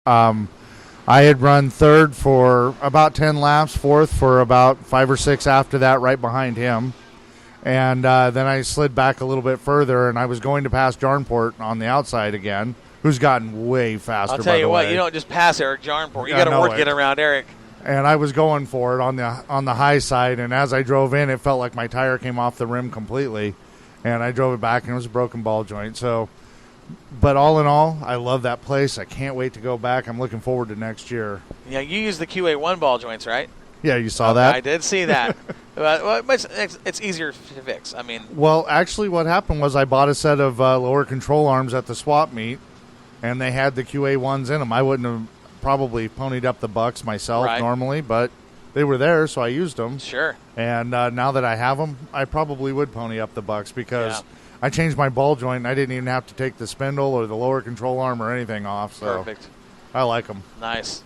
I had run third for about 10 laps, fourth for about 5 or 6 after that, right behind him. And then I slid back a little bit further, and I was going to pass Jarnport on the outside again, who's gotten way faster. I'll tell you what, you don't just pass Eric Jarnport. You got to work it around Eric. And I was going for it on the high side, and as I drove in, it felt like my tire came off the rim completely, and I drove it back, and it was a broken ball joint. So, but all in all, I love that place. I can't wait to go back. I'm looking forward to next year. Yeah, you use the QA1 ball joints, right? Yeah, you saw that? I did see that. Well, it's easier to fix. I mean, well, actually, what happened was I bought a set of lower control arms at the swap meet, and they had the QA1s in them. I wouldn't have probably ponied up the bucks myself normally, but they were there, so I used them. Sure. And now that I have them, I probably would pony up the bucks because I changed my ball joint, and I didn't even have to take the spindle or the lower control arm or anything off. So perfect. I like them. Nice.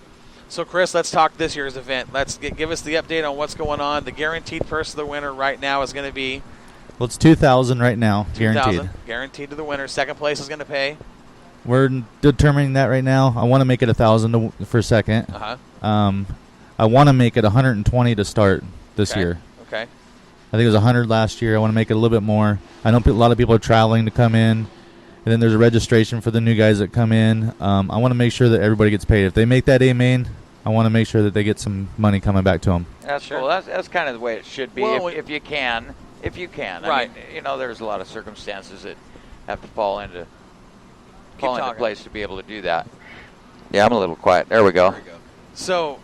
So, Chris, let's talk this year's event. Let's give us the update on what's going on. The guaranteed purse of the winner right now is going to be? Well, it's $2,000 right now, guaranteed. Guaranteed to the winner. Second place is going to pay? We're determining that right now. I want to make it $1,000 for second. I want to make it $120 to start this year. Okay. I think it was $100 last year. I want to make it a little bit more. I know a lot of people are traveling to come in, and then there's a registration for the new guys that come in. I want to make sure that everybody gets paid. If they make that A main, I want to make sure that they get some money coming back to them. That's cool. That's kind of the way it should be, well, if you can. If you can. Right. I mean, there's a lot of circumstances that have to fall into place to be able to do that. Yeah, I'm a little quiet. There we go. So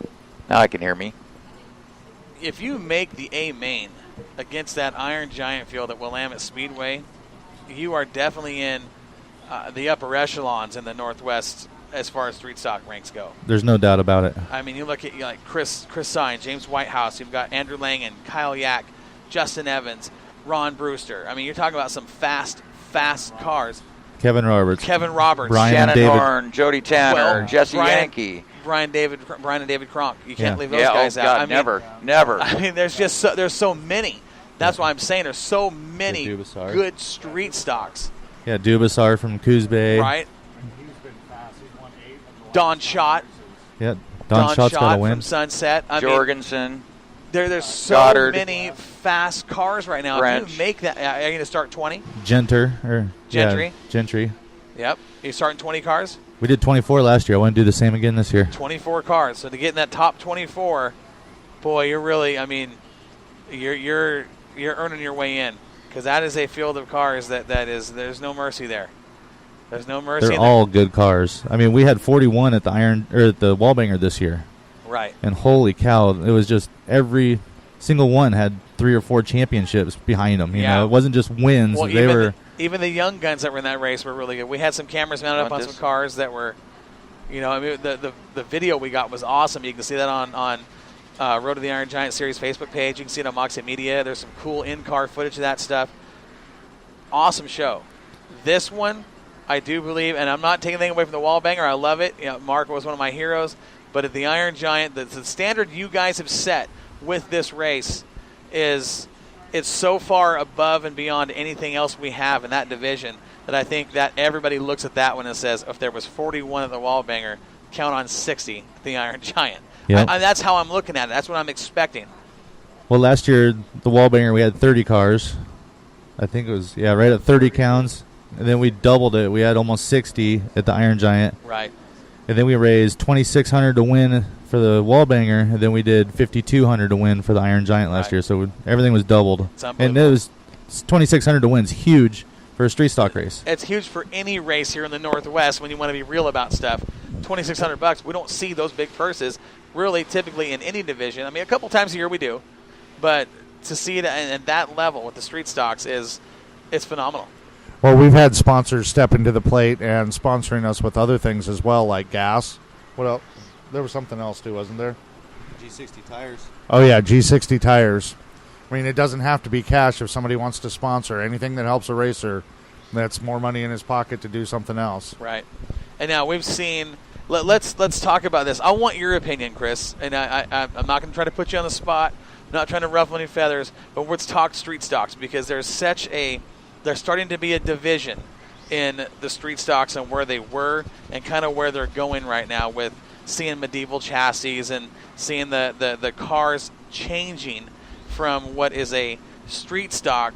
now I can hear me. If you make the A main against that Iron Giant field at Willamette Speedway, you are definitely in the upper echelons in the Northwest as far as street stock ranks go. There's no doubt about it. I mean, you look at like Chris Sine, James Whitehouse. You've got Andrew Langen, Kyle Yack, Justin Evans, Ron Brewster. I mean, you're talking about some fast cars. Kevin Roberts, Shannon Horn, Jody Tanner, Jesse Yankee, Brian and David Kronk. You can't leave those guys out. God, never. I mean, there's so many. That's why I'm saying there's so many good street stocks. Yeah, Dubasar from Coos Bay. Right. Don Schott. Yeah, Don Schott's got a win. From Sunset. Jorgensen. There's so Goddard. Many fast cars right now. French. If you make that, are you going to start 20? Gentry. Yep. You're starting 20 cars? We did 24 last year. I want to do the same again this year. 24 cars. So to get in that top 24, boy, you're really, I mean, you're earning your way in, because that is a field of cars there's no mercy there. There's no mercy. They're all good cars. I mean, we had 41 at the Wallbanger this year. Right. And holy cow, it was just every single one had 3 or 4 championships behind them. You know, it wasn't just wins. Well, even the young guns that were in that race were really good. We had some cameras mounted up on some cars that were, I mean, the video we got was awesome. You can see that on Road to the Iron Giant Series Facebook page. You can see it on Moxie Media. There's some cool in-car footage of that stuff. Awesome show. This one, I do believe, and I'm not taking anything away from the Wallbanger. I love it. Mark was one of my heroes. But at the Iron Giant, the standard you guys have set with this race it's so far above and beyond anything else we have in that division that I think that everybody looks at that one and says, if there was 41 at the Wallbanger, count on 60 at the Iron Giant. Yep. That's how I'm looking at it. That's what I'm expecting. Well, last year, the Wallbanger, we had 30 cars. I think it was, right at 30 counts. And then we doubled it. We had almost 60 at the Iron Giant. Right. And then we raised $2,600 to win for the Wallbanger, and then we did $5,200 to win for the Iron Giant last year. So everything was doubled. And it was $2,600 to win is huge for a street stock race. It's huge for any race here in the Northwest when you want to be real about stuff. $2,600. We don't see those big purses really typically in any division. I mean, a couple times a year we do, but to see it at that level with the street stocks it's phenomenal. Well, we've had sponsors step into the plate and sponsoring us with other things as well, like gas. What else? There was something else, too, wasn't there? G60 tires. Oh, yeah, G60 tires. I mean, it doesn't have to be cash if somebody wants to sponsor. Anything that helps a racer, that's more money in his pocket to do something else. Right. And now we've seen let's talk about this. I want your opinion, Chris. And I'm not going to try to put you on the spot. I'm not trying to ruffle any feathers. But let's talk street stocks, because there's starting to be a division in the street stocks and where they were and kind of where they're going right now with seeing medieval chassis and seeing the cars changing from what is a street stock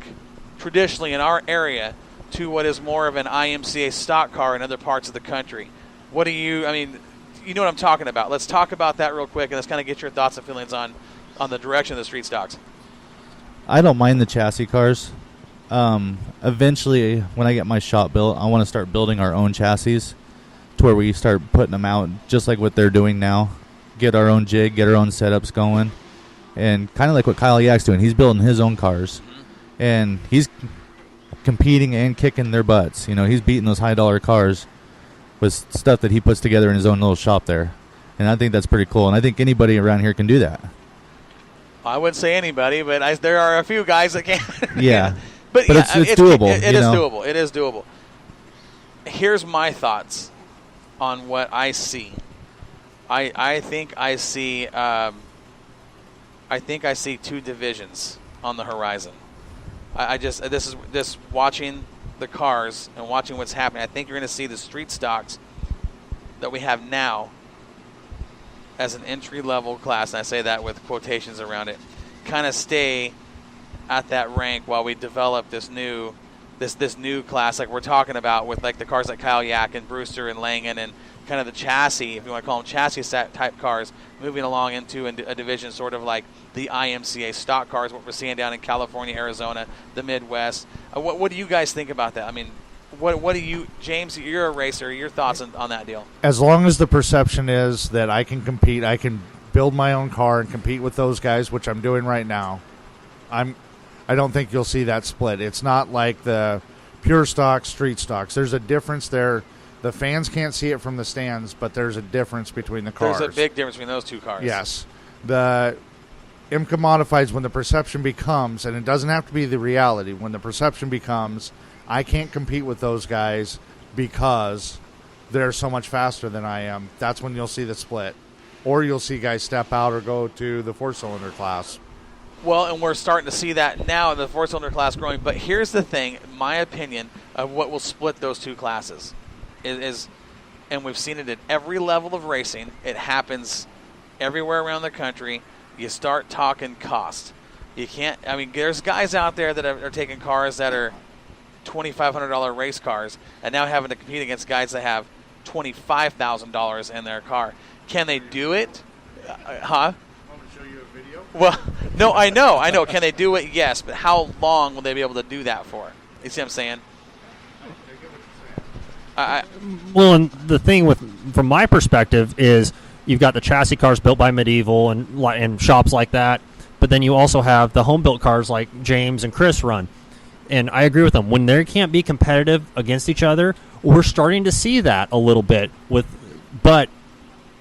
traditionally in our area to what is more of an IMCA stock car in other parts of the country. What do you, I mean, you know what I'm talking about. Let's talk about that real quick and let's kind of get your thoughts and feelings on the direction of the street stocks. I don't mind the chassis cars. Eventually, when I get my shop built, I want to start building our own chassis to where we start putting them out just like what they're doing now. Get our own jig, get our own setups going. And kind of like what Kyle Yak's doing. He's building his own cars. And he's competing and kicking their butts. You know, he's beating those high-dollar cars with stuff that he puts together in his own little shop there. And I think that's pretty cool. And I think anybody around here can do that. I wouldn't say anybody, but there are a few guys that can. Yeah. But yeah, it's doable. It is doable. It is doable. Here's my thoughts on what I see. I think I see two divisions on the horizon. This is watching the cars and watching what's happening. I think you're going to see the street stocks that we have now as an entry-level class, and I say that with quotations around it, kind of stay at that rank while we develop this new class like we're talking about with like the cars like Kyle Yak and Brewster and Langen and kind of the chassis, if you want to call them chassis type cars, moving along into a division sort of like the IMCA stock cars, what we're seeing down in California, Arizona, the Midwest. What do you guys think about that? I mean, what do you, James, you're a racer, your thoughts on that deal? As long as the perception is that I can compete, I can build my own car and compete with those guys, which I'm doing right now, I don't think you'll see that split. It's not like the pure stock, street stocks. There's a difference there. The fans can't see it from the stands, but there's a difference between the cars. There's a big difference between those two cars. Yes. The IMCA Modifieds, when the perception becomes, and it doesn't have to be the reality, when the perception becomes, I can't compete with those guys because they're so much faster than I am, that's when you'll see the split. Or you'll see guys step out or go to the four-cylinder class. Well, and we're starting to see that now in the four-cylinder class growing. But here's the thing, my opinion of what will split those two classes is, and we've seen it at every level of racing, it happens everywhere around the country, you start talking cost. You can't, I mean, there's guys out there that are taking cars that are $2,500 race cars and now having to compete against guys that have $25,000 in their car. Can they do it? Well, no, I know. Can they do it? Yes, but how long will they be able to do that for? You see what I'm saying? Well, and the thing from my perspective is you've got the chassis cars built by Medieval and shops like that, but then you also have the home-built cars like James and Chris run. And I agree with them. When they can't be competitive against each other, we're starting to see that a little bit. But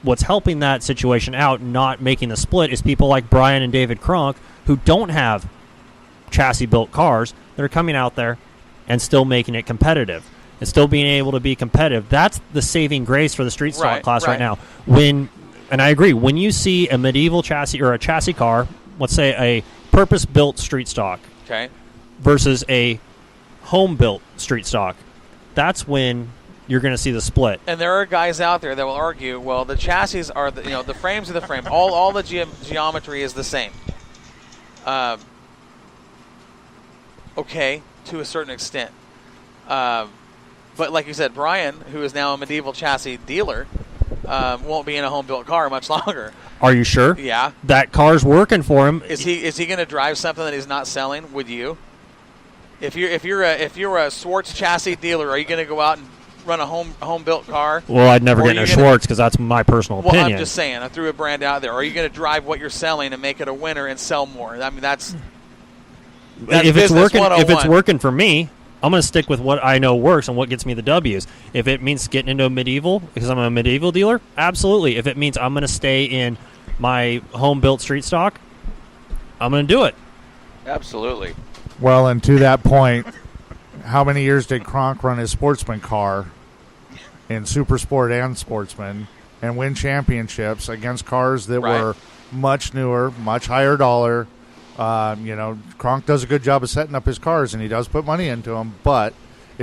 what's helping that situation out, not making the split, is people like Brian and David Kronk who don't have chassis-built cars that are coming out there and still making it competitive and still being able to be competitive. That's the saving grace for the street stock class right now. And I agree, when you see a Medieval chassis or a chassis car, let's say a purpose-built street stock versus a home-built street stock, that's when you're going to see the split. And there are guys out there that will argue, well, the chassis are the frames are the frame. All the geometry is the same. Okay, to a certain extent. But like you said, Brian, who is now a Medieval chassis dealer, won't be in a home-built car much longer. Are you sure? Yeah. That car's working for him. Is he going to drive something that he's not selling? Would you? If you're a Swartz chassis dealer, are you going to go out and run a home-built car? Well, I'd never get in a Schwartz because that's my personal opinion. Well, I'm just saying. I threw a brand out there. Are you going to drive what you're selling and make it a winner and sell more? I mean, that's if it's working for me, I'm going to stick with what I know works and what gets me the W's. If it means getting into a Medieval because I'm a Medieval dealer, absolutely. If it means I'm going to stay in my home-built street stock, I'm going to do it. Absolutely. Well, and to that point, how many years did Kronk run his Sportsman car in Super Sport and Sportsman and win championships against cars that were much newer, much higher dollar? Kronk does a good job of setting up his cars, and he does put money into them. But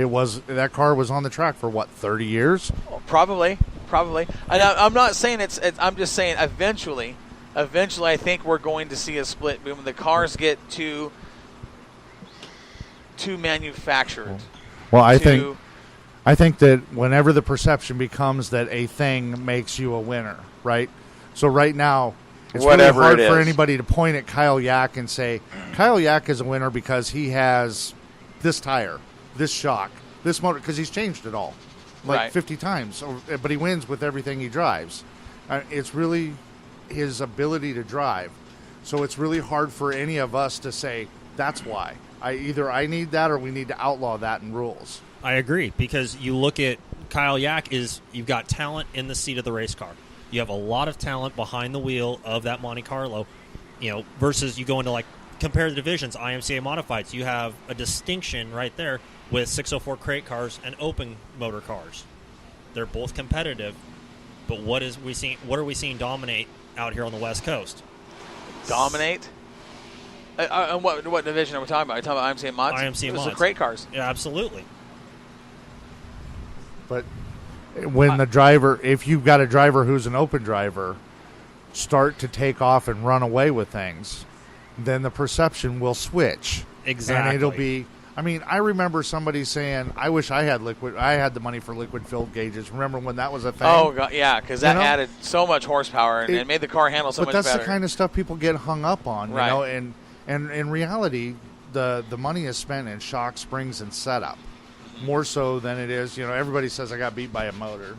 that car was on the track for what, 30 years? Probably. And I'm not saying it's. I'm just saying eventually, I think we're going to see a split when the cars get too manufactured. Well, I think that whenever the perception becomes that a thing makes you a winner, right? So right now, it's Whatever really hard it for is. anybody to point at Kyle Yack and say, Kyle Yack is a winner because he has this tire, this shock, this motor, because he's changed it all like 50 times. But he wins with everything he drives. It's really his ability to drive. So it's really hard for any of us to say, that's why. Either I need that or we need to outlaw that in rules. I agree, because you look at Kyle Yack, you've got talent in the seat of the race car. You have a lot of talent behind the wheel of that Monte Carlo, versus you go into like compare the divisions, IMCA modifieds. You have a distinction right there with 604 crate cars and open motor cars. They're both competitive, but what are we seeing dominate out here on the West Coast? Dominate? And what division are we talking about? Are we talking about IMCA mods? IMCA mods. Those are crate cars. Yeah, absolutely. But when the driver, if you've got a driver who's an open driver, start to take off and run away with things, then the perception will switch. Exactly. And it'll be, I remember somebody saying, I wish I had the money for liquid filled gauges. Remember when that was a thing? Oh, God, yeah, because that added so much horsepower and it made the car handle so much better. But that's the kind of stuff people get hung up on, right. And in reality, the money is spent in shock, springs, and setup. More so than it is, everybody says I got beat by a motor,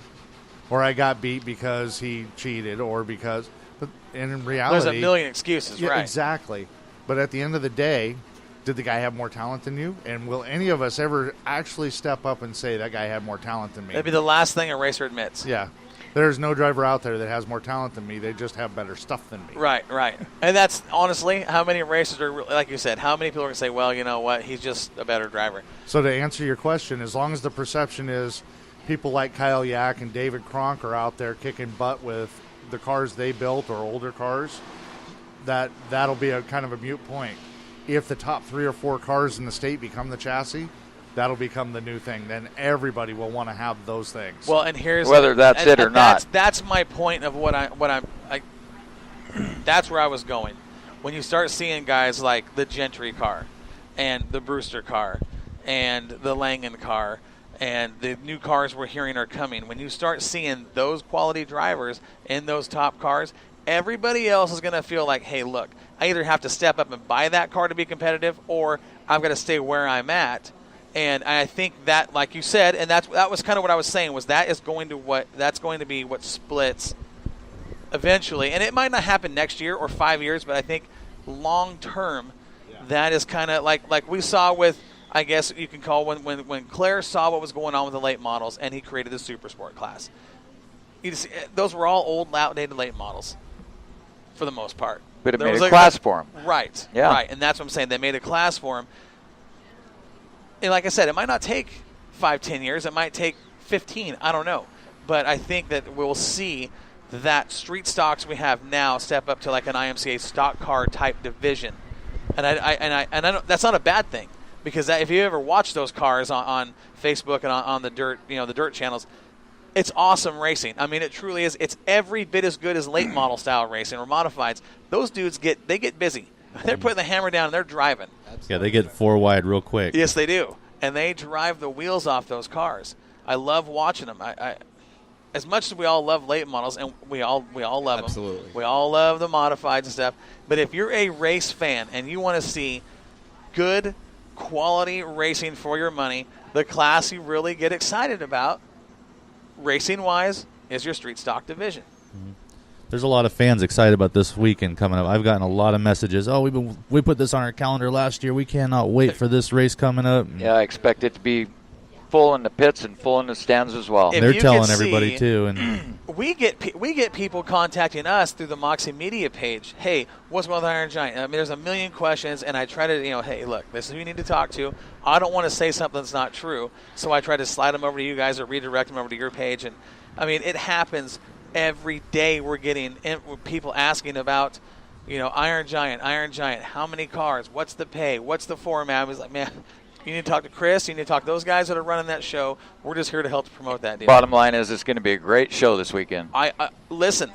or I got beat because he cheated, but in reality, there's a million excuses, right? Exactly. But at the end of the day, did the guy have more talent than you? And will any of us ever actually step up and say that guy had more talent than me? That'd be the last thing a racer admits. Yeah. There's no driver out there that has more talent than me. They just have better stuff than me. Right. And that's honestly how many racers are, like you said, how many people are going to say, well, you know what, he's just a better driver. So to answer your question, as long as the perception is people like Kyle Yack and David Cronk are out there kicking butt with the cars they built or older cars, that'll be a kind of a moot point. If the top 3 or 4 cars in the state become the chassis, that'll become the new thing. Then everybody will want to have those things. Well, and here's whether that's it or not. That's my point of what I'm. That's where I was going. When you start seeing guys like the Gentry car, and the Brewster car, and the Langen car, and the new cars we're hearing are coming. When you start seeing those quality drivers in those top cars, everybody else is going to feel like, hey, look, I either have to step up and buy that car to be competitive, or I've got to stay where I'm at. And I think that, like you said, and that was kind of what I was saying, was that's going to be what splits eventually. And it might not happen next year or 5 years, but I think long term, that is kind of like we saw with, I guess you can call when Claire saw what was going on with the late models and he created the Super Sport class. Those were all old, outdated late models for the most part. But it made a class for them. Right. Yeah. Right. And that's what I'm saying. They made a class for them. And like I said, it might not take 5-10 years. It might take 15. I don't know. But I think that we'll see that street stocks we have now step up to like an IMCA stock car type division. And I don't, that's not a bad thing, because if you ever watch those cars on Facebook and on the dirt, the dirt channels, it's awesome racing. I mean, it truly is. It's every bit as good as late model style racing or modifieds. Those dudes get busy. They're putting the hammer down and they're driving. Yeah, they get 4 wide real quick. Yes, they do, and they drive the wheels off those cars. I love watching them. I as much as we all love late models, and we all love them. Absolutely. We all love the modifieds and stuff. But if you're a race fan and you want to see good quality racing for your money, the class you really get excited about, racing-wise, is your street stock division. Mm-hmm. There's a lot of fans excited about this weekend coming up. I've gotten a lot of messages. Oh, we put this on our calendar last year. We cannot wait for this race coming up. Yeah, I expect it to be full in the pits and full in the stands as well. They're telling everybody too, and we get people contacting us through the Moxie Media page. Hey, what's going on with Iron Giant? I mean, there's a million questions, and I try to, hey, look, this is who you need to talk to. I don't want to say something that's not true, so I try to slide them over to you guys or redirect them over to your page. And I mean, it happens every day. We're getting people asking about, Iron Giant. How many cars? What's the pay? What's the format? I was like, man, You need to talk to Chris. You need to talk to those guys that are running that show. We're just here to help promote that deal. Bottom line is it's going to be a great show this weekend. Listen.